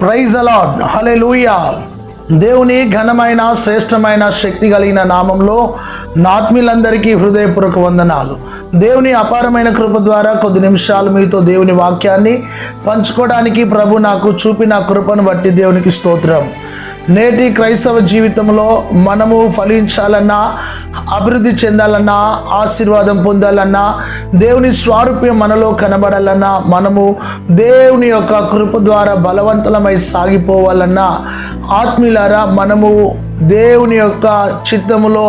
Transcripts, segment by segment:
Praise the Lord, హల్లెలూయా. దేవుని ఘనమైన శ్రేష్టమైన శక్తి కలిగిన నామంలో నా ఆత్మీయులందరికీ హృదయపూర్వక వందనాలు. దేవుని అపారమైన కృప ద్వారా కొద్ది నిమిషాలు మీతో దేవుని వాక్యాన్ని పంచుకోవడానికి ప్రభు నాకు చూపిన కృపను బట్టి దేవునికి స్తోత్రం. నేటి క్రైస్తవ జీవితంలో మనము ఫలించాలన్నా, అభివృద్ధి చెందాలన్నా, ఆశీర్వాదం పొందాలన్నా, దేవుని స్వారూప్యం మనలో కనబడాలన్నా, మనము దేవుని యొక్క కృప ద్వారా బలవంతులమై సాగిపోవాలన్నా, ఆత్మీయులారా, మనము దేవుని యొక్క చిత్తములో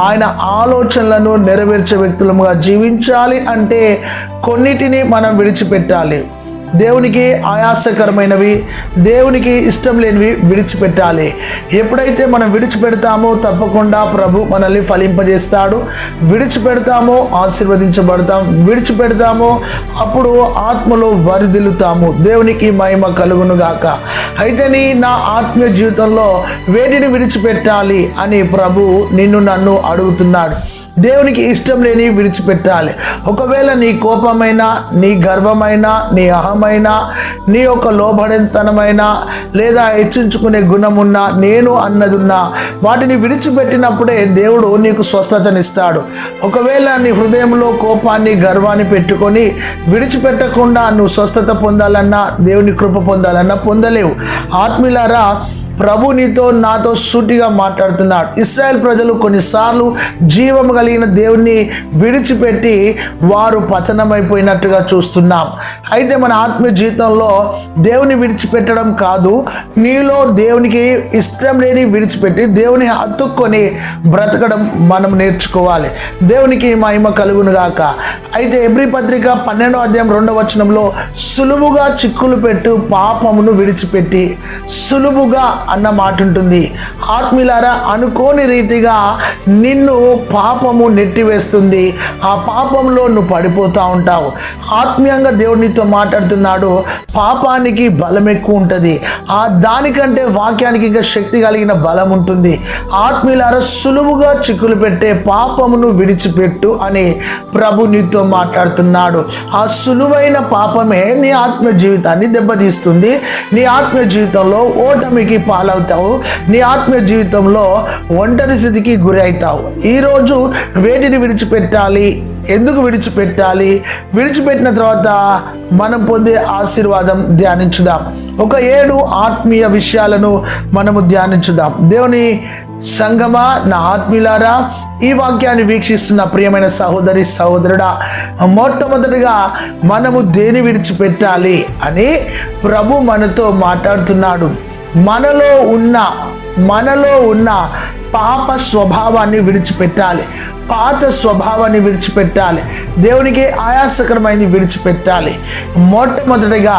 ఆయన ఆలోచనలను నెరవేర్చే వ్యక్తులముగా జీవించాలి అంటే కొన్నిటిని మనం విడిచిపెట్టాలి. దేవునికి ఆయాసకరమైనవి, దేవునికి ఇష్టం లేనివి విడిచిపెట్టాలి. ఎప్పుడైతే మనం విడిచిపెడతామో తప్పకుండా ప్రభు మనల్ని ఫలింపజేస్తాడు. విడిచిపెడతామో ఆశీర్వదించబడతాం, విడిచిపెడతామో అప్పుడు ఆత్మలో వరిదిల్లుతాము. దేవునికి మహిమ కలుగును గాక. అయితే నా ఆత్మీయ జీవితంలో వేటిని విడిచిపెట్టాలి అని ప్రభు నిన్ను నన్ను అడుగుతున్నాడు. దేవునికి ఇష్టం లేని విడిచిపెట్టాలి. ఒకవేళ నీ కోపమైనా, నీ గర్వమైనా, నీ అహమైనా, నీ యొక్క లోబడితనమైనా, లేదా హెచ్చించుకునే గుణమున్నా, నేను అన్నదున్నా, వాటిని విడిచిపెట్టినప్పుడే దేవుడు నీకు స్వస్థతనిస్తాడు. ఒకవేళ నీ హృదయంలో కోపాన్ని, గర్వాన్ని పెట్టుకొని విడిచిపెట్టకుండా నువ్వు స్వస్థత పొందాలన్నా, దేవుని కృప పొందాలన్నా పొందలేవు. ఆత్మీయులారా, ప్రభు నీతో నాతో సూటిగా మాట్లాడుతున్నాడు. ఇశ్రాయేల్ ప్రజలు కొన్నిసార్లు జీవం కలిగిన దేవుణ్ణి విడిచిపెట్టి వారు పతనమైపోయినట్టుగా చూస్తున్నాం. అయితే మన ఆత్మీయ జీవితంలో దేవుని విడిచిపెట్టడం కాదు, నీలో దేవునికి ఇష్టం లేని విడిచిపెట్టి దేవుని హత్తుకొని బ్రతకడం మనం నేర్చుకోవాలి. దేవునికి మహిమ కలుగును గాక. అయితే హెబ్రీ పత్రిక 12వ అధ్యాయం 2వ వచనంలో సులువుగా చిక్కులు పెట్టు పాపమును విడిచిపెట్టి, సులువుగా అన్న మాట ఉంటుంది. ఆత్మీయులారా, అనుకోని రీతిగా నిన్ను పాపము నెట్టివేస్తుంది. ఆ పాపంలో నువ్వు పడిపోతూ ఉంటావు. ఆత్మీయంగా దేవుడు నీతో మాట్లాడుతున్నాడు. పాపానికి బలం ఎక్కువ ఉంటుంది, దానికంటే వాక్యానికి ఇంకా శక్తి కలిగిన బలం ఉంటుంది. ఆత్మీయులారా, సులువుగా చిక్కులు పెట్టే పాపమును విడిచిపెట్టు అని ప్రభు నీతో మాట్లాడుతున్నాడు. ఆ సులువైన పాపమే నీ ఆత్మీయ జీవితాన్ని దెబ్బతీస్తుంది. నీ ఆత్మీయ జీవితంలో ఓటమికి పాలవుతావు. నీ ఆత్మీయ జీవితంలో ఒంటరి స్థితికి గురి అవుతావు. ఈరోజు వేటిని విడిచిపెట్టాలి, ఎందుకు విడిచిపెట్టాలి, విడిచిపెట్టిన తర్వాత మనం పొందే ఆశీర్వాదం ధ్యానించుదాం. ఒక 7 ఆత్మీయ విషయాలను మనము ధ్యానించుదాం. దేవుని సంగమా, నా ఆత్మీయులారా, ఈ వాక్యాన్ని వీక్షిస్తున్న ప్రియమైన సహోదరి సహోదరుడా, మొట్టమొదటిగా మనము దేని విడిచిపెట్టాలి అని ప్రభు మనతో మాట్లాడుతున్నాడు. మనలో ఉన్న పాప స్వభావాన్ని విడిచిపెట్టాలి, పాత స్వభావాన్ని విడిచిపెట్టాలి, దేవునికి ఆయాసకరమైనది విడిచిపెట్టాలి. మొట్టమొదటిగా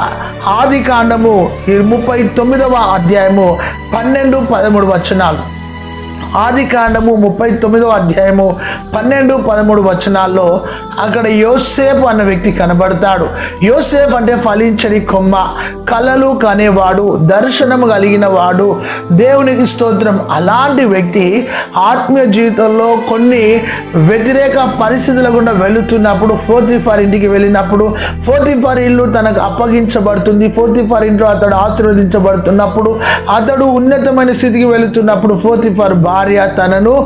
ఆదికాండము 39వ అధ్యాయము 12-13 వచనాలు. ఆదికాండము 39వ అధ్యాయము 12-13 వచనాల్లో అక్కడ యోసేపు అన్న వ్యక్తి కనబడతాడు. యోసేపు అంటే ఫలించని కొమ్మ, కలలు కనేవాడు, దర్శనము కలిగిన వాడు. దేవునికి స్తోత్రం. అలాంటి వ్యక్తి ఆత్మీయ జీవితంలో కొన్ని వ్యతిరేక పరిస్థితుల గుండా వెళుతున్నప్పుడు, పోతీఫర్ ఇంటికి వెళ్ళినప్పుడు, పోతీఫర్ ఇల్లు తనకు అప్పగించబడుతుంది. పోతీఫర్ ఇంట్లో అతడు ఆశీర్వదించబడుతున్నప్పుడు, అతడు ఉన్నతమైన స్థితికి వెళుతున్నప్పుడు, పోతీఫర్ భార్య తనను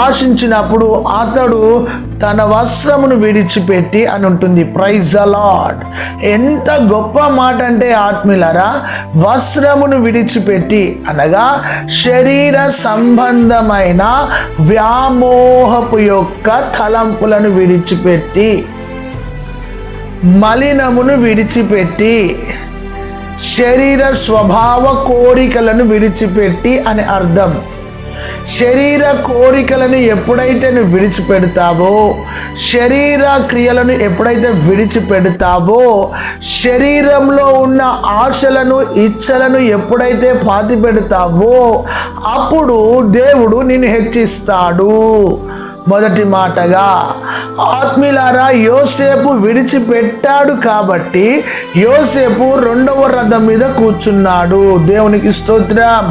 ఆశించినప్పుడు అతడు తన వస్త్రమును విడిచిపెట్టి అని ఉంటుంది. Praise the Lord. ఎంత గొప్ప మాట అంటే ఆత్మీయులారా, వస్త్రమును విడిచిపెట్టి అనగా శరీర సంబంధమైన వ్యామోహపు యొక్క తలంపులను విడిచిపెట్టి, మలినమును విడిచిపెట్టి, శరీర స్వభావ కోరికలను విడిచిపెట్టి అని అర్థం. శరీర కోరికలను ఎప్పుడైతే నువ్వు విడిచిపెడతావో, శరీర క్రియలను ఎప్పుడైతే విడిచిపెడతావో, శరీరంలో ఉన్న ఆశలను, ఇచ్చలను ఎప్పుడైతే పాతి పెడతావో అప్పుడు దేవుడు నిన్ను హెచ్చిస్తాడు. మొదటి మాటగా ఆత్మీయులారా, యోసేపు విడిచిపెట్టాడు కాబట్టి యోసేపు 2వ రథం మీద కూర్చున్నాడు. దేవునికి స్తోత్రం.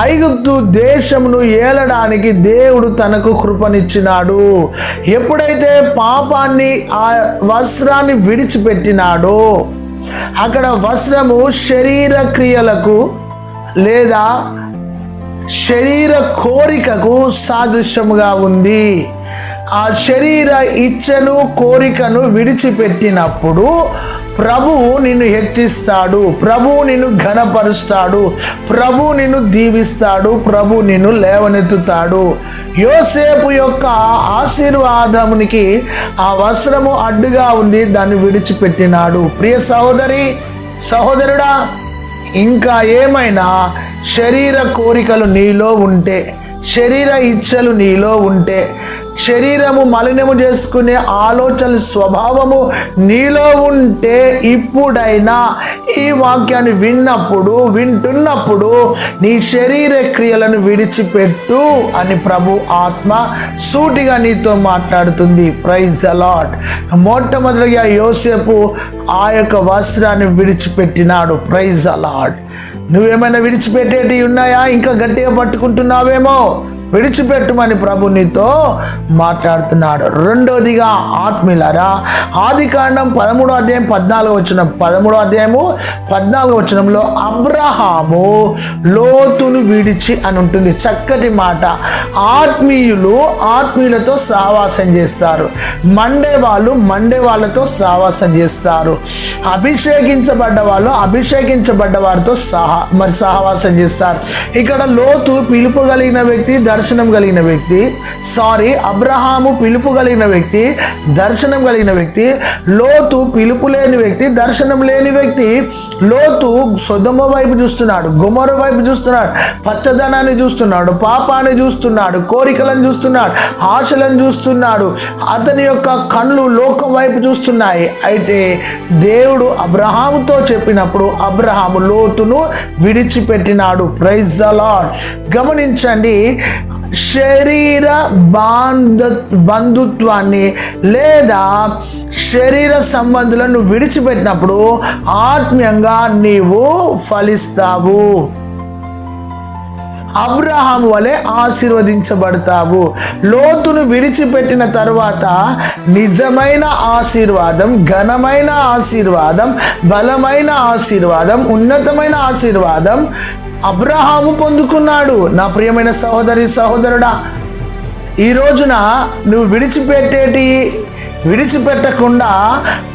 ఐగుప్తు దేశమును ఏలడానికి దేవుడు తనకు కృపనిచ్చినాడు. ఎప్పుడైతే పాపాన్ని, ఆ వస్త్రాన్ని విడిచిపెట్టినాడో, అక్కడ వస్త్రము శరీర క్రియలకు లేదా శరీర కోరికకు సాదృశ్యముగా ఉంది. ఆ శరీర ఇచ్చను కోరికను విడిచిపెట్టినప్పుడు ప్రభువు నిన్ను హెచ్చిస్తాడు, ప్రభువు నిన్ను ఘనపరుస్తాడు, ప్రభువు నిన్ను దీవిస్తాడు, ప్రభువు నిన్ను లేవనెత్తుతాడు. యోసేపు యొక్క ఆశీర్వాదమునికి ఆ వస్త్రము అడ్డుగా ఉంది, దాన్ని విడిచిపెట్టినాడు. ప్రియ సహోదరి సహోదరుడా, ఇంకా ఏమైనా శరీర కోరికలు నీలో ఉంటే, శరీర ఇచ్చలు నీలో ఉంటే, శరీరము మలినము చేసుకునే ఆలోచన స్వభావము నీలో ఉంటే, ఇప్పుడైనా ఈ వాక్యాన్ని వింటున్నప్పుడు నీ శరీర క్రియలను విడిచిపెట్టు అని ప్రభు ఆత్మ సూటిగా నీతో మాట్లాడుతుంది. Praise the Lord. మొట్టమొదటిగా యోసేపు ఆ యొక్క వస్త్రాన్ని విడిచిపెట్టినాడు. Praise the lord. నువ్వేమైనా విడిచిపెట్టేటివి ఉన్నాయా? ఇంకా గట్టిగా పట్టుకుంటున్నావేమో, విడిచిపెట్టుమని ప్రభు నీతో మాట్లాడుతున్నాడు. రెండోదిగా ఆత్మీయులారా, ఆదికాండం 13వ అధ్యాయం 14వ వచనంలో అబ్రహాము లోతును విడిచి అని ఉంటుంది. చక్కటి మాట. ఆత్మీయులతో సహవాసం చేస్తారు, మండే వాళ్ళతో సహవాసం చేస్తారు, అభిషేకించబడ్డ వారితో సహవాసం చేస్తారు. ఇక్కడ లోతు పిలుపు కలిగిన వ్యక్తి, దర్శనం కలిగిన వ్యక్తి. అబ్రహాము పిలుపు కలిగిన వ్యక్తి, దర్శనం కలిగిన వ్యక్తి. లోతు పిలుపు లేని వ్యక్తి, దర్శనం లేని వ్యక్తి. లోతు సొదొమ వైపు చూస్తున్నాడు, గొమొర వైపు చూస్తున్నాడు, పచ్చదనాన్ని చూస్తున్నాడు, పాపాన్ని చూస్తున్నాడు, కోరికలను చూస్తున్నాడు, ఆశలను చూస్తున్నాడు. అతని యొక్క కళ్ళు లోకం వైపు చూస్తున్నాయి. అయితే దేవుడు అబ్రహాముతో చెప్పినప్పుడు అబ్రహాము లోతును విడిచిపెట్టినాడు. Praise the lord. గమనించండి, శరీర బంధుత్వాన్ని లేదా శరీర సంబంధులను విడిచిపెట్టినప్పుడు ఆత్మీయంగా నీవు ఫలిస్తావు, అబ్రహాము వలె ఆశీర్వదించబడతావు. లోతును విడిచిపెట్టిన తర్వాత నిజమైన ఆశీర్వాదం, ఘనమైన ఆశీర్వాదం, బలమైన ఆశీర్వాదం, ఉన్నతమైన ఆశీర్వాదం అబ్రహాము పొందుకున్నాడు. నా ప్రియమైన సహోదరి సహోదరుడా, ఈ రోజున నువ్వు విడిచిపెట్టకుండా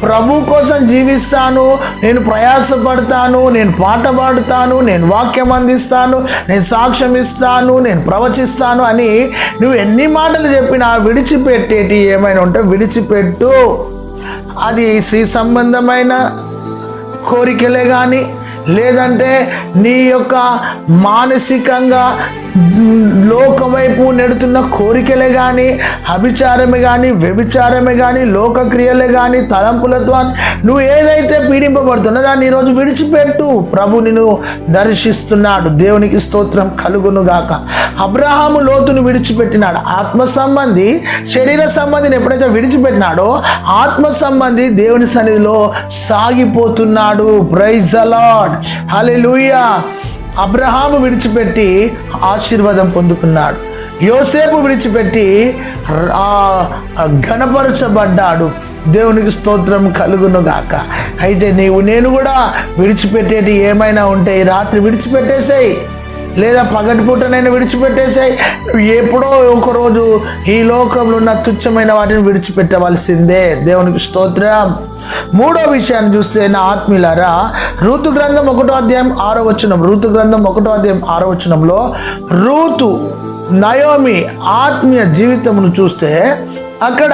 ప్రభు కోసం జీవిస్తాను, నేను ప్రయాసపడతాను, నేను పాట పాడుతాను, నేను వాక్యం అందిస్తాను, నేను సాక్ష్యం ఇస్తాను, నేను ప్రవచిస్తాను అని నువ్వు ఎన్ని మాటలు చెప్పినా విడిచిపెట్టేటి ఏమైనా ఉంటే విడిచిపెట్టు. అది స్త్రీ సంబంధమైన కోరికలే కానీ, లేదంటే నీ యొక్క మానసికంగా లోకం వైపు నెడుతున్న కోరికలే కానీ, అభిచారమే కానీ, వ్యభిచారమే కానీ, లోకక్రియలే కానీ, తలంపులతో నువ్వు ఏదైతే పీడింపబడుతున్నా దాన్ని ఈరోజు విడిచిపెట్టు. ప్రభు నిన్ను దర్శిస్తున్నాడు. దేవునికి స్తోత్రం కలుగునుగాక. అబ్రహాము లోతును విడిచిపెట్టినాడు. ఆత్మ సంబంధి శరీర సంబంధిని ఎప్పుడైతే విడిచిపెట్టినాడో ఆత్మ సంబంధి దేవుని సన్నిధిలో సాగిపోతున్నాడు. Praise the Lord. Hallelujah. Abraham విడిచిపెట్టి ఆశీర్వాదం పొందుకున్నాడు. యోసేపు విడిచిపెట్టి ఘనపరచబడ్డాడు. దేవునికి స్తోత్రం కలుగునుగాక. అయితే నేను కూడా విడిచిపెట్టేటి ఏమైనా ఉంటే ఈ రాత్రి విడిచిపెట్టేసాయి, లేదా పగటిపూటనైనా విడిచిపెట్టేసాయి. ఎప్పుడో ఒకరోజు ఈ లోకంలో ఉన్న తుచ్చమైన వాటిని విడిచిపెట్టవలసిందే. దేవునికి స్తోత్రం. మూడో విషయాన్ని చూస్తే నా ఆత్మీయులారా, రూతు గ్రంథం 1వ అధ్యాయం 6వ వచనం, రూతు గ్రంథం 1వ అధ్యాయం 6వ వచనంలో రూతు నయోమి ఆత్మీయ జీవితమును చూస్తే అక్కడ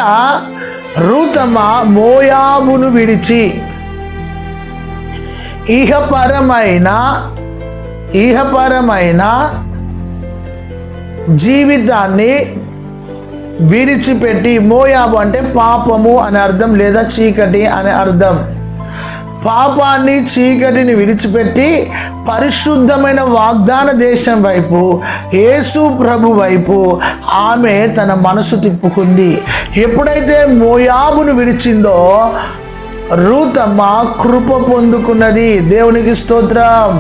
రూతమ్మ మోయాబును విడిచి ఇహపరమైన జీవితాన్ని విడిచిపెట్టి, మోయాబు అంటే పాపము అనే అర్థం లేదా చీకటి అనే అర్థం. పాపాన్ని చీకటిని విడిచిపెట్టి పరిశుద్ధమైన వాగ్దాన దేశం వైపు, యేసు ప్రభు వైపు ఆమె తన మనసు తిప్పుకుంది. ఎప్పుడైతే మోయాబును విడిచిందో రూతమ్మ కృప పొందుకున్నది. దేవునికి స్తోత్రం.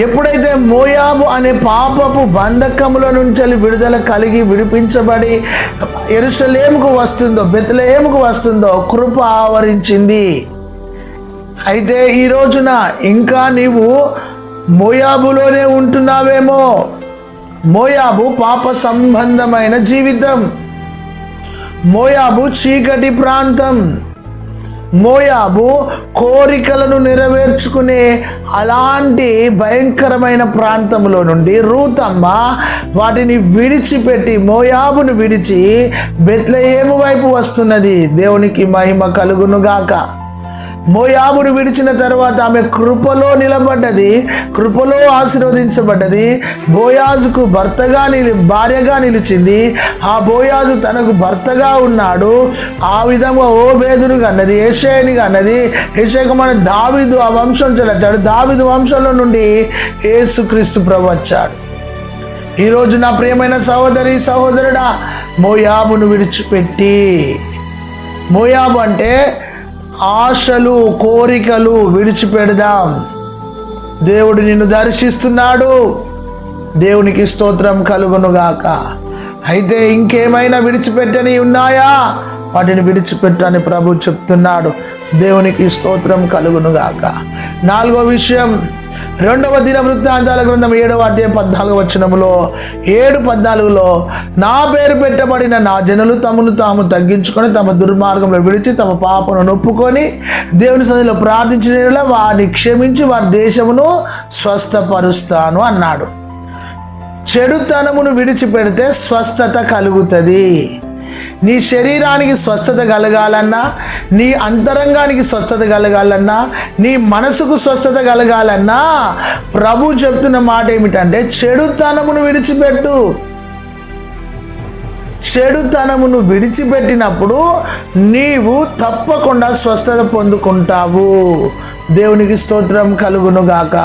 ఎప్పుడైతే మోయాబు అనే పాపపు బంధకముల నుంచి విడుదల కలిగి విడిపించబడి యెరూషలేముకు వస్తుందో, బెత్లెహేముకు వస్తుందో కృప ఆవరించింది. అయితే ఈ రోజున ఇంకా నీవు మోయాబులోనే ఉంటున్నావేమో. మోయాబు పాప సంబంధమైన జీవితం, మోయాబు చీకటి ప్రాంతం, మోయాబు కోరికలను నెరవేర్చుకునే అలాంటి భయంకరమైన ప్రాంతంలో నుండి రూతమ్మ వాటిని విడిచిపెట్టి, మోయాబును విడిచి బెత్లెహేము వైపు వస్తున్నది. దేవునికి మహిమ కలుగునుగాక. మోయాబును విడిచిన తర్వాత ఆమె కృపలో నిలబడ్డది, కృపలో ఆశీర్వదించబడ్డది. బోయాజుకు భార్యగా నిలిచింది. ఆ బోయాజు తనకు భర్తగా ఉన్నాడు. ఆ విధంగా ఓబేదును కన్నది, యెషయని కన్నది. యెషయకు మన దావీదు ఆ వంశం చెల్లాడు. దావీదు వంశంలో నుండి యేసుక్రీస్తు ప్రభు వచ్చాడు. ఈరోజు నా ప్రియమైన సహోదరి సహోదరుడా, మోయాబును విడిచిపెట్టి, మోయాబు అంటే ఆశలు కోరికలు విడిచిపెడదాం. దేవుడు నిన్ను దర్శిస్తున్నాడు. దేవునికి స్తోత్రం కలుగునుగాక. అయితే ఇంకేమైనా విడిచిపెట్టని ఉన్నాయా? వాటిని విడిచిపెట్టని ప్రభు చెప్తున్నాడు. దేవునికి స్తోత్రం కలుగునుగాక. 4వ విషయం, 2వ దినవృత్తాంతాల గ్రంథం 7వ అధ్యాయం 14వ వచనములో 7:14లో, నా పేరు పెట్టబడిన నా జనులు తమను తాము తగ్గించుకొని తమ దుర్మార్గంలో విడిచి తమ పాపను ఒప్పుకొని దేవుని సన్నిధిలో ప్రార్థించిన వారిని క్షమించి వారి దేశమును స్వస్థపరుస్తాను అన్నాడు. చెడుతనమును విడిచిపెడితే స్వస్థత కలుగుతుంది. నీ శరీరానికి స్వస్థత కలగాలన్నా, నీ అంతరంగానికి స్వస్థత కలగాలన్నా, నీ మనసుకు స్వస్థత కలగాలన్నా ప్రభు చెప్తున్న మాట ఏమిటంటే చెడుతనమును విడిచిపెట్టు. చెడుతనమును విడిచిపెట్టినప్పుడు నీవు తప్పకుండా స్వస్థత పొందుకుంటావు. దేవునికి స్తోత్రం కలుగునుగాక.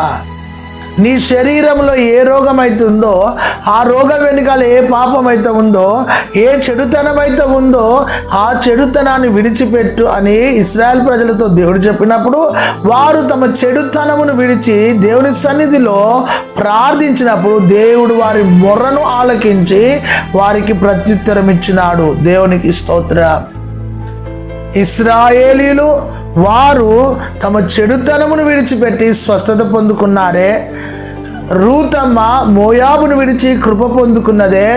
నీ శరీరంలో ఏ రోగం అయితే ఉందో, ఆ రోగం వెనుకాల ఏ పాపం అయితే ఉందో, ఏ చెడుతనం అయితే ఉందో, ఆ చెడుతనాన్ని విడిచిపెట్టు అని ఇశ్రాయేల్ ప్రజలతో దేవుడు చెప్పినప్పుడు వారు తమ చెడుతనమును విడిచి దేవుని సన్నిధిలో ప్రార్థించినప్పుడు దేవుడు వారి మొర్రను ఆలకించి వారికి ప్రత్యుత్తరం ఇచ్చినాడు. దేవునికి స్తోత్రం. ఇశ్రాయేలీలు వారు తమ చెడుతనమును విడిచిపెట్టి స్వస్థత పొందుకున్నారే. రూతమ్మ మోయాబును విడిచి కృప పొందుకున్నదే.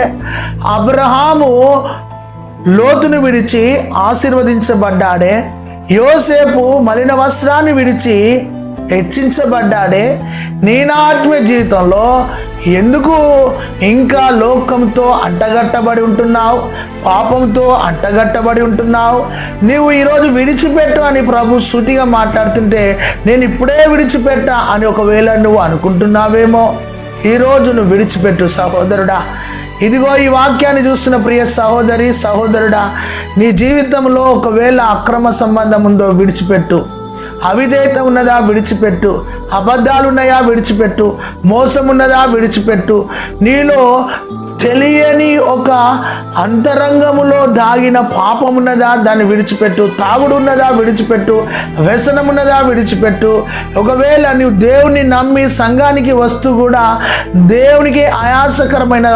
అబ్రహాము లోతును విడిచి ఆశీర్వదించబడ్డాడే. యోసేపు మలిన వస్త్రాన్ని విడిచి హెచ్చించబడ్డాడే. నీ నా ఆత్మీయ జీవితంలో ఎందుకు ఇంకా లోకంతో అంటగట్టబడి ఉంటున్నావు? పాపంతో అంటగట్టబడి ఉంటున్నావు? నీవు ఈరోజు విడిచిపెట్టు అని ప్రభు శృతిగా మాట్లాడుతుంటే నేను ఇప్పుడే విడిచిపెట్టా అని ఒకవేళ నువ్వు అనుకుంటున్నావేమో. ఈరోజు నువ్వు విడిచిపెట్టు సహోదరుడా. ఇదిగో ఈ వాక్యాన్ని చూస్తున్న ప్రియ సహోదరి సహోదరుడా, నీ జీవితంలో ఒకవేళ అక్రమ సంబంధం ఉందో విడిచిపెట్టు. అవిధేయత ఉన్నదా విడిచిపెట్టు. అబద్ధాలున్నాయా విడిచిపెట్టు. మోసం ఉన్నదా విడిచిపెట్టు. నీలో తెలియని ఒక అంతరంగములో దాగిన పాపం ఉన్నదా దాన్ని విడిచిపెట్టు. తాగుడు ఉన్నదా విడిచిపెట్టు. వ్యసనం ఉన్నదా విడిచిపెట్టు. ఒకవేళ నువ్వు దేవుని నమ్మి సంఘానికి వస్తూ కూడా దేవునికి ఆయాసకరమైన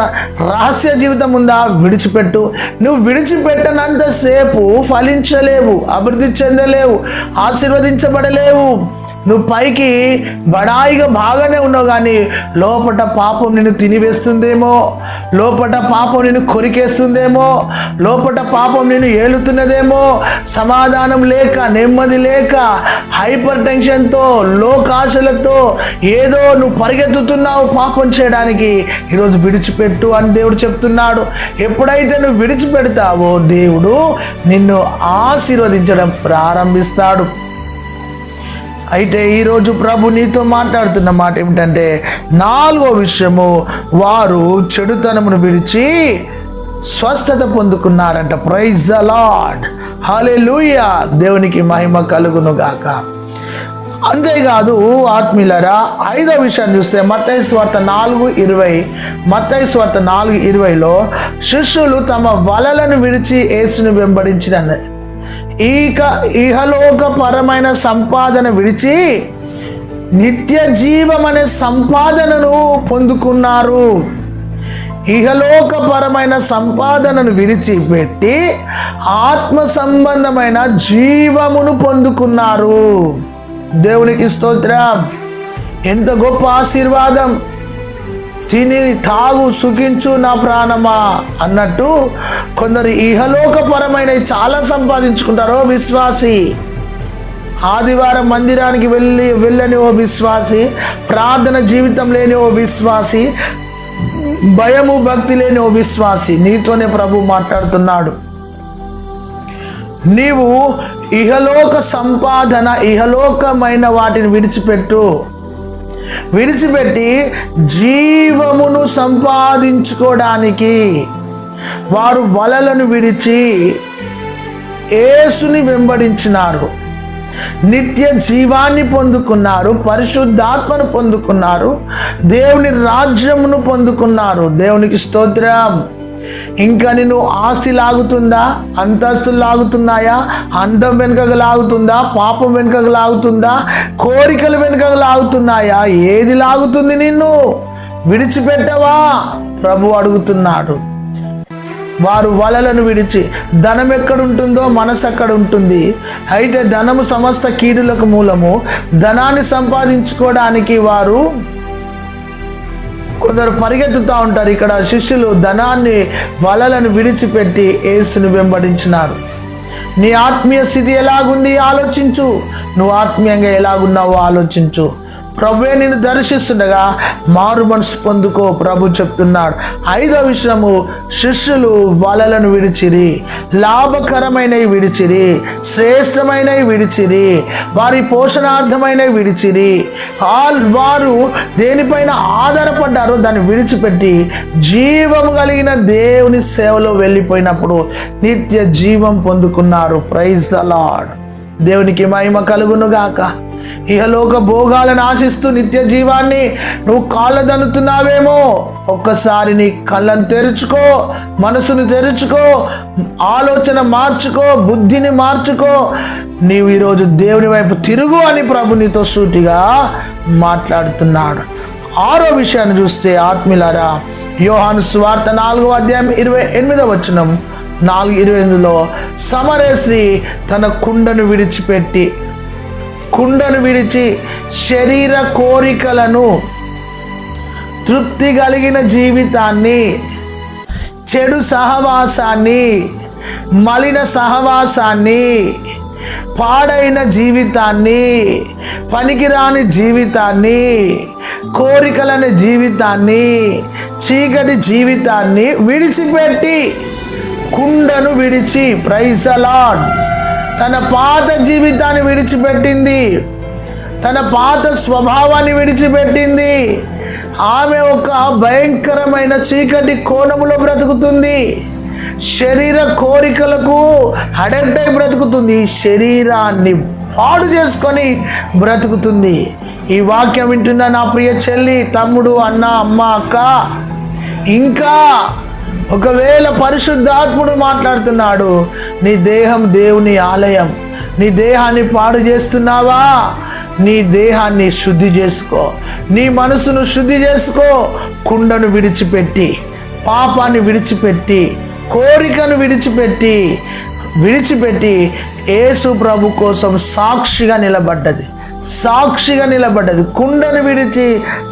రహస్య జీవితం ఉందా విడిచిపెట్టు. నువ్వు విడిచిపెట్టనంతసేపు ఫలించలేవు, అభివృద్ధి చెందలేవు, ఆశీర్వదించబడలేవు. నువ్వు పైకి బడాయిగా బాగానే ఉన్నావు, కానీ లోపట పాపం నిన్ను తినివేస్తుందేమో, లోపట పాపం నిన్ను కొరికేస్తుందేమో, లోపట పాపం నిన్ను ఏలుతున్నదేమో. సమాధానం లేక, నెమ్మది లేక, హైపర్ టెన్షన్తో, లోకాశలతో ఏదో నువ్వు పరిగెత్తుతున్నావు పాపం చేయడానికి. ఈరోజు విడిచిపెట్టు అని దేవుడు చెప్తున్నాడు. ఎప్పుడైతే నువ్వు విడిచిపెడతావో దేవుడు నిన్ను ఆశీర్వదించడం ప్రారంభిస్తాడు. అయితే ఈరోజు ప్రభు నీతో మాట్లాడుతున్న మాట ఏమిటంటే 4వ విషయము, వారు చెడుతనమును విడిచి స్వస్థత పొందుకున్నారంట. ప్రైజ్ ద లార్డ్, హల్లెలూయా. దేవునికి మహిమ కలుగునుగాక. అంతేకాదు ఆత్మీయులారా, 5వ విషయాన్ని చూస్తే మత్తయి సువార్త 4:20, మత్తయి సువార్త 4:20లో శిష్యులు తమ వలలను విడిచి యేసును వెంబడించిరని, ఇహలోకపరమైన సంపాదన విడిచి నిత్య జీవం అనే సంపాదనను పొందుకున్నారు. ఇహలోకపరమైన సంపాదనను విడిచిపెట్టి ఆత్మ సంబంధమైన జీవమును పొందుకున్నారు. దేవునికి స్తోత్రం. ఎంత గొప్ప ఆశీర్వాదం. తిని తాగు సుఖించు నా ప్రాణమా అన్నట్టు కొందరు ఇహలోకపరమైనవి చాలా సంపాదించుకుంటారు. విశ్వాసి ఆదివారం మందిరానికి వెళ్ళని ఓ విశ్వాసి, ప్రార్థన జీవితం లేని ఓ విశ్వాసి, భయము భక్తి లేని ఓ విశ్వాసి, నీతోనే ప్రభు మాట్లాడుతున్నాడు. నీవు ఇహలోక సంపాదన, ఇహలోకమైన వాటిని విడిచిపెట్టి జీవమును సంపాదించుకోవడానికి వారు వలలను విడిచి యేసుని వెంబడించినారు. నిత్య జీవాన్ని పొందుకున్నారు, పరిశుద్ధాత్మను పొందుకున్నారు, దేవుని రాజ్యమును పొందుకున్నారు. దేవునికి స్తోత్రం. ఇంకా నిన్ను ఆస్తి లాగుతుందా? అంతస్తులు లాగుతున్నాయా? అందం వెనుకకు లాగుతుందా? పాపం వెనుకకు లాగుతుందా? కోరికలు వెనుకకు లాగుతున్నాయా? ఏది లాగుతుంది నిన్ను? విడిచిపెట్టవా? ప్రభు అడుగుతున్నాడు. వారు వలలను విడిచి, ధనం ఎక్కడుంటుందో మనసు అక్కడ ఉంటుంది. అయితే ధనము సమస్త కీడులకు మూలము. ధనాన్ని సంపాదించుకోవడానికి వారు కొందరు పరిగెత్తుతూ ఉంటారు. ఇక్కడ శిష్యులు ధనాన్ని, వలలను విడిచిపెట్టి యేసుని వెంబడించినారు. నీ ఆత్మీయ స్థితి ఎలాగుంది ఆలోచించు. నువ్వు ఆత్మీయంగా ఎలాగున్నావో ఆలోచించు. ప్రభువే నిన్ను దర్శిస్తుండగా మారు మనసు పొందుకో ప్రభు చెప్తున్నాడు. 5వ విషయము, శిష్యులు వలలను విడిచిరి, లాభకరమైనవి విడిచిరి, శ్రేష్టమైనవి విడిచిరి, వారి పోషణార్థమైనవి విడిచిరి. వారు దేనిపైన ఆధారపడ్డారో దాన్ని విడిచిపెట్టి జీవము కలిగిన దేవుని సేవలో వెళ్ళిపోయినప్పుడు నిత్య జీవం పొందుకున్నారు. Praise the lord. దేవునికి మహిమ కలుగును గాక. ఇహలోక భోగాలను ఆశిస్తూ నిత్య జీవాన్ని నువ్వు కాళ్ళదన్నుతున్నావేమో. ఒక్కసారి నీ కళ్ళను తెరుచుకో, మనసును తెరుచుకో, ఆలోచన మార్చుకో, బుద్ధిని మార్చుకో. నీవు ఈరోజు దేవుని వైపు తిరుగు అని ప్రభు నీతో సూటిగా మాట్లాడుతున్నాడు. 6వ విషయాన్ని చూస్తే ఆత్మీయులారా, యోహాను సువార్త 4వ అధ్యాయం 28వ వచనం, 4:28లో సమరయ స్త్రీ తన కుండను విడిచి శరీర కోరికలను, తృప్తి కలిగిన జీవితాన్ని, చెడు సహవాసాన్ని, మలిన సహవాసాన్ని, పాడైన జీవితాన్ని, పనికిరాని జీవితాన్ని, కోరికలనే జీవితాన్ని, చీకటి జీవితాన్ని విడిచిపెట్టి, కుండను విడిచి, ప్రైజ్ ద లార్డ్, తన పాత జీవితాన్ని విడిచిపెట్టింది, తన పాత స్వభావాన్ని విడిచిపెట్టింది. ఆమె ఒక భయంకరమైన చీకటి కోణములో బ్రతుకుతుంది. శరీర కోరికలకు అడెక్ట్ అయి బ్రతుకుతుంది. శరీరాన్ని పాడు చేసుకొని బ్రతుకుతుంది. ఈ వాక్యం వింటున్న నా ప్రియ చెల్లి, తమ్ముడు, అన్న, అమ్మ, అక్క, ఇంకా ఒకవేళ పరిశుద్ధాత్ముడు మాట్లాడుతున్నాడు, నీ దేహం దేవుని ఆలయం, నీ దేహాన్ని పాడు చేస్తున్నావా? నీ దేహాన్ని శుద్ధి చేసుకో, నీ మనసును శుద్ధి చేసుకో. కుండను విడిచిపెట్టి, పాపాన్ని విడిచిపెట్టి, కోరికను విడిచిపెట్టి యేసు ప్రభు కోసం సాక్షిగా నిలబడ్డది. కుండను విడిచి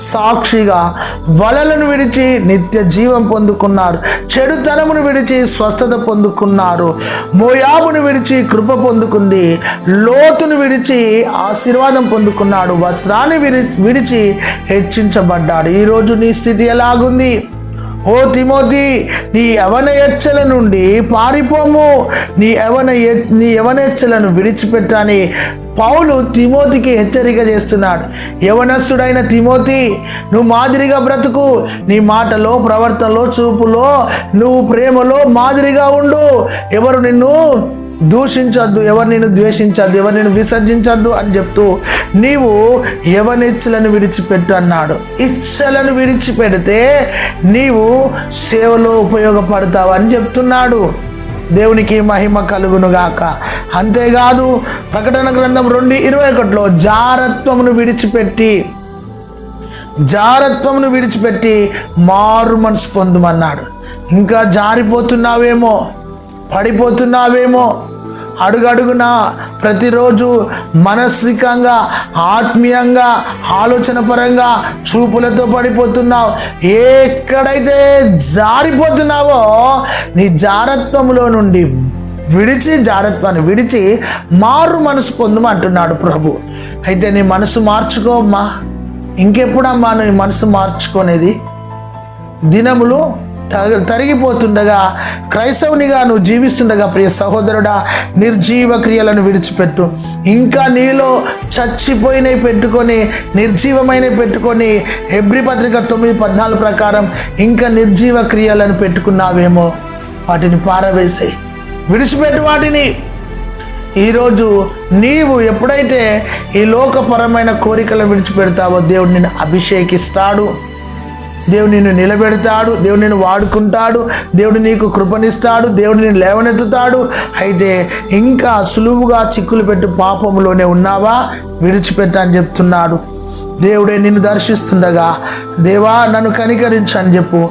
సాక్షిగా, వలలను విడిచి నిత్య జీవం పొందుకున్నారు. చెడుతనమును విడిచి స్వస్థత పొందుకున్నారు. మోయాబును విడిచి కృప పొందుకుంది. లోతును విడిచి ఆశీర్వాదం పొందుకున్నాడు. వస్త్రాన్ని విడిచి హెచ్చించబడ్డాడు. ఈరోజు నీ స్థితి ఎలాగుంది? ఓ తిమోతి, నీ యవన ఎచ్చల నుండి పారిపోము, నీ యవనెచ్చలను విడిచిపెట్టని పౌలు తిమోతికి హెచ్చరిక చేస్తున్నాడు. యవనస్తుడైన తిమోతి, నువ్వు మాదిరిగా బ్రతుకు. నీ మాటలో, ప్రవర్తనలో, చూపులో, నువ్వు ప్రేమలో మాదిరిగా ఉండు. ఎవరు నిన్ను దూషించద్దు, ఎవరు నిన్ను ద్వేషించద్దు, ఎవరు నిన్ను విసర్జించద్దు అని చెప్తూ నీవు యవనిచ్చలను విడిచిపెట్టు అన్నాడు. ఇచ్చలను విడిచిపెడితే నీవు సేవలో ఉపయోగపడతావు అని చెప్తున్నాడు. దేవునికి మహిమ కలుగునుగాక. అంతేకాదు, ప్రకటన గ్రంథం 2:21లో జారత్వమును విడిచిపెట్టి మారు మనసు పొందుమన్నాడు. ఇంకా జారిపోతున్నావేమో, పడిపోతున్నావేమో, అడుగడుగునా ప్రతిరోజు మానసికంగా, ఆత్మీయంగా, ఆలోచన పరంగా చూపులతో పడిపోతున్నావు. ఎక్కడైతే జారిపోతున్నావో నీ జారత్వంలో నుండి జారత్వాన్ని విడిచి మారు మనసు పొందమంటున్నాడు ప్రభు. అయితే నీ మనసు మార్చుకోమ్మా. ఇంకెప్పుడమ్మా నీ మనసు మార్చుకునేది? దినములు తరిగిపోతుండగా, క్రైస్తవునిగా నువ్వు జీవిస్తుండగా ప్రియ సహోదరుడా, నిర్జీవ క్రియలను విడిచిపెట్టు. ఇంకా నీలో చచ్చిపోయినవి పెట్టుకొని, నిర్జీవమైనవి పెట్టుకొని, హెబ్రీ పత్రిక 9:14 ప్రకారం ఇంకా నిర్జీవ క్రియలను పెట్టుకున్నావేమో, వాటిని పారవేసేయి, విడిచిపెట్టు వాటిని. ఈరోజు నీవు ఎప్పుడైతే ఈ లోకపరమైన కోరికలను విడిచిపెడతావో దేవుడు నిన్ను అభిషేకిస్తాడు, దేవుడు నిన్ను నిలబెడతాడు, దేవుడు నిన్ను వాడుకుంటాడు, దేవుడు నీకు కృపనిస్తాడు, దేవుడు నిన్ను లేవనెత్తుతాడు. అయితే ఇంకా సులువుగా చిక్కులు పెట్టి పాపంలోనే ఉన్నావా? విడిచిపెట్టని చెప్తున్నాడు. దేవుడే నిన్ను దర్శిస్తుండగా, దేవా నన్ను కనికరించని చెప్పు.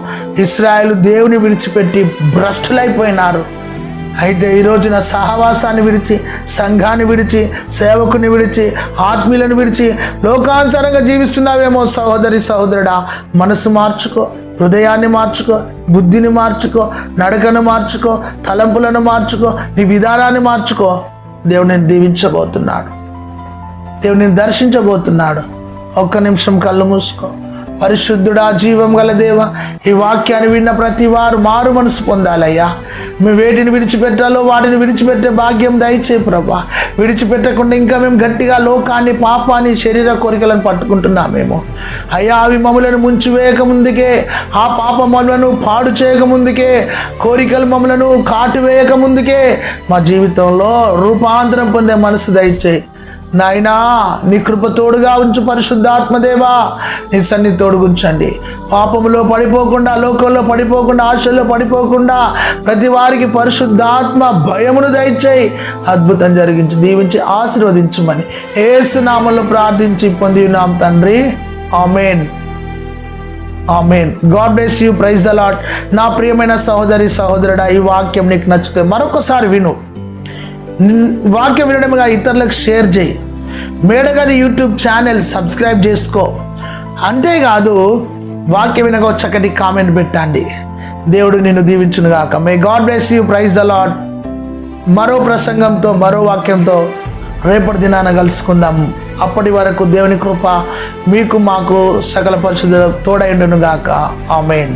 ఇశ్రాయేలు దేవుని విడిచిపెట్టి భ్రష్టులైపోయినారు. అయితే ఈరోజు నా సహవాసాన్ని విడిచి, సంఘాన్ని విడిచి, సేవకుని విడిచి, ఆత్మీయులను విడిచి లోకానుసారంగా జీవిస్తున్నావేమో సహోదరి సహోదరుడా, మనసు మార్చుకో, హృదయాన్ని మార్చుకో, బుద్ధిని మార్చుకో, నడకను మార్చుకో, తలంపులను మార్చుకో, నీ విధానాన్ని మార్చుకో. దేవుడు నేను దీవించబోతున్నాడు, దేవుడు నేను దర్శించబోతున్నాడు. ఒక్క నిమిషం కళ్ళు మూసుకో. పరిశుద్ధుడా, జీవం గల దేవ, ఈ వాక్యాన్ని విన్న ప్రతి వారు మారు మనసు పొందాలయ్యా. మేము వేటిని విడిచిపెట్టాలో వాటిని విడిచిపెట్టే భాగ్యం దయచే ప్రభా. విడిచిపెట్టకుండా ఇంకా మేము గట్టిగా లోకాన్ని, పాపాన్ని, శరీర కోరికలను పట్టుకుంటున్నామేమో అయ్యా. అవి మమ్మలను ముంచివేయక ముందుకే, ఆ పాప మమ్మలను పాడు చేయక ముందుకే, కోరికలు మమ్మలను కాటు వేయక ముందుకే మా జీవితంలో రూపాంతరం పొందే మనసు దయచేయి నాయనా. నీ కృప తోడుగా ఉంచు పరిశుద్ధాత్మదేవా. నీ సన్నిధి తోడుగుంచండి. పాపములో పడిపోకుండా, లోకంలో పడిపోకుండా, ఆశల్లో పడిపోకుండా ప్రతి వారికి పరిశుద్ధాత్మ భయమును దయచేయి. అద్భుతం జరిగించి, దీవించి, ఆశీర్వదించమని యేసు నామములో ప్రార్థించి పొంది ఉన్నాం తండ్రి. Amen, amen. God bless you. Praise the Lord. నా ప్రియమైన సహోదరి సహోదరుడా, ఈ వాక్యం నీకు నచ్చితే మరొకసారి విను. వాక్యం వినడముగా ఇతరులకు షేర్ చేయి. మేడగది యూట్యూబ్ ఛానల్ సబ్స్క్రైబ్ చేసుకో. అంతేకాదు వాక్యం వినగా చక్కటి కామెంట్ పెట్టండి. దేవుడు నిన్ను దీవించునుగాక. May God bless you. Praise the Lord. మరో ప్రసంగంతో, మరో వాక్యంతో రేపటి దినాన కలుసుకుందాం. అప్పటి వరకు దేవుని కృప మీకు, మాకు, సకల పరిశుద్ధులకు తోడైండునుగాక. ఆమేన్.